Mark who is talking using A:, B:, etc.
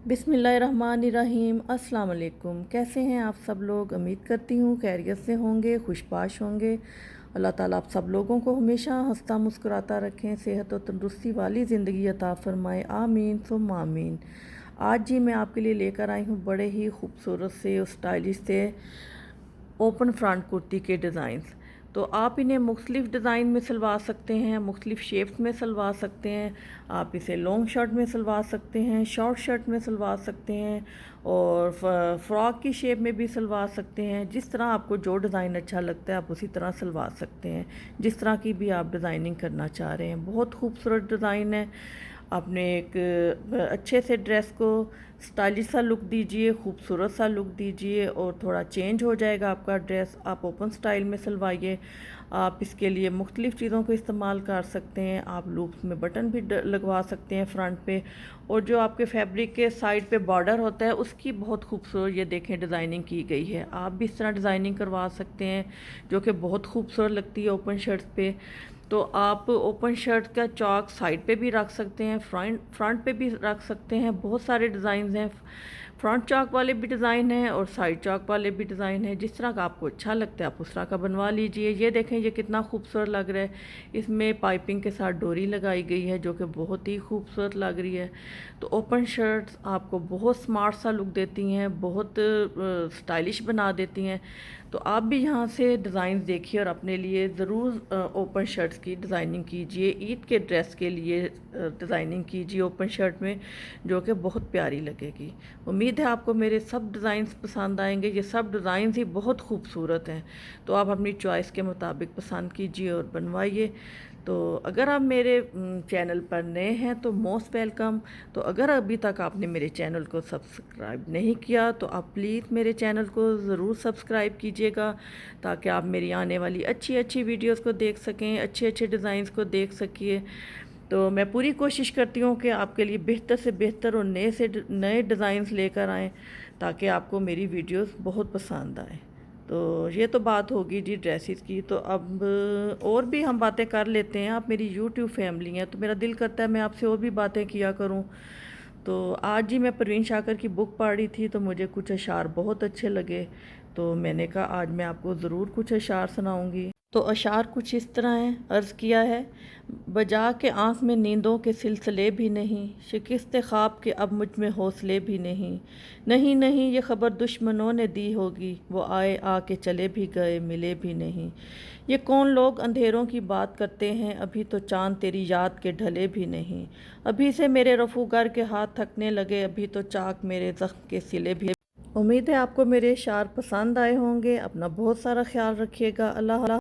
A: बिस्मिल्लाहिर्रहमानिर्रहीम। अस्सलाम वालेकुम। कैसे हैं आप सब लोग? उम्मीद करती हूँ खैरियत से होंगे, खुशबाश होंगे। अल्लाह ताला आप सब लोगों को हमेशा हंसता मुस्कुराता रखें, सेहत और तंदुरुस्ती वाली ज़िंदगी अता फ़रमाए। आमीन सुम्मा आमीन। आज जी मैं आपके लिए लेकर आई हूँ बड़े ही खूबसूरत से और स्टाइलिश से ओपन फ्रंट कुर्ती के डिज़ाइंस। तो आप इन्हें मुख्तलिफ़ डिज़ाइन में सिलवा सकते हैं, मुख्तलिफ़ शेप्स में सिलवा सकते हैं। आप इसे लॉन्ग शर्ट में सिलवा सकते हैं, शॉर्ट शर्ट में सिलवा सकते हैं और फ्रॉक की शेप में भी सिलवा सकते हैं। जिस तरह आपको जो डिज़ाइन अच्छा लगता है आप उसी तरह सिलवा सकते हैं, जिस तरह की भी आप डिज़ाइनिंग करना चाह रहे हैं। बहुत खूबसूरत डिज़ाइन है। आपने एक अच्छे से ड्रेस को स्टाइलिश सा लुक दीजिए, खूबसूरत सा लुक दीजिए और थोड़ा चेंज हो जाएगा आपका ड्रेस। आप ओपन स्टाइल में सिलवाइए। आप इसके लिए मुख्तलिफ़ चीज़ों को इस्तेमाल कर सकते हैं। आप लूप्स में बटन भी लगवा सकते हैं फ्रंट पे, और जो आपके फैब्रिक के साइड पे बॉर्डर होता है उसकी बहुत खूबसूरत ये देखें डिज़ाइनिंग की गई है। आप भी इस तरह डिज़ाइनिंग करवा सकते हैं जो कि बहुत खूबसूरत लगती है ओपन शर्ट्स पे। तो आप ओपन शर्ट का चौक साइड पे भी रख सकते हैं, फ्रंट पे भी रख सकते हैं। बहुत सारे डिज़ाइन हैं, फ्रंट चौक वाले भी डिज़ाइन हैं और साइड चौक वाले भी डिज़ाइन हैं। जिस तरह का आपको अच्छा लगता है आप उस तरह का बनवा लीजिए। ये देखें ये कितना खूबसूरत लग रहा है। इसमें पाइपिंग के साथ डोरी लगाई गई है जो कि बहुत ही खूबसूरत लग रही है। तो ओपन शर्ट्स आपको बहुत स्मार्ट सा लुक देती हैं, बहुत स्टाइलिश बना देती हैं। तो आप भी यहाँ से डिज़ाइन देखिए और अपने लिए ज़रूर ओपन शर्ट्स की डिज़ाइनिंग कीजिए। ईद के ड्रेस के लिए डिज़ाइनिंग कीजिए ओपन शर्ट में, जो कि बहुत प्यारी लगेगी। उम्मीद है आपको मेरे सब डिज़ाइंस पसंद आएंगे। ये सब डिज़ाइंस ही बहुत खूबसूरत हैं, तो आप अपनी चॉइस के मुताबिक पसंद कीजिए और बनवाइए। तो अगर आप मेरे चैनल पर नए हैं तो मोस्ट वेलकम। तो अगर अभी तक आपने मेरे चैनल को सब्सक्राइब नहीं किया तो आप प्लीज़ मेरे चैनल को ज़रूर सब्सक्राइब कीजिएगा, ताकि आप मेरी आने वाली अच्छी अच्छी वीडियोस को देख सकें, अच्छे अच्छे डिज़ाइंस को देख सकिए। तो मैं पूरी कोशिश करती हूँ कि आपके लिए बेहतर से बेहतर और नए डिज़ाइंस लेकर आएँ, ताकि आपको मेरी वीडियोस बहुत पसंद आए। तो ये तो बात होगी जी ड्रेसेस की। तो अब और भी हम बातें कर लेते हैं। आप मेरी यूट्यूब फैमिली हैं तो मेरा दिल करता है मैं आपसे और भी बातें किया करूं। तो आज ही मैं परवीन शाकर की बुक पढ़ रही थी तो मुझे कुछ अशार बहुत अच्छे लगे, तो मैंने कहा आज मैं आपको ज़रूर कुछ अशार सुनाऊंगी। तो अशार कुछ इस तरह हैं। अर्ज़ किया है, बजा के आँख में नींदों के सिलसिले भी नहीं, शिकस्त ख्वाब के अब मुझ में हौसले भी नहीं। नहीं नहीं ये ख़बर दुश्मनों ने दी होगी, वो आए आके चले भी गए मिले भी नहीं। ये कौन लोग अंधेरों की बात करते हैं, अभी तो चाँद तेरी याद के ढले भी नहीं। अभी से मेरे रफूगर के हाथ थकने लगे, अभी तो चाक मेरे ज़ख्म के सिले भी। उम्मीद है आपको मेरे शार पसंद आए होंगे। अपना बहुत सारा ख्याल रखिएगा। अल्लाह।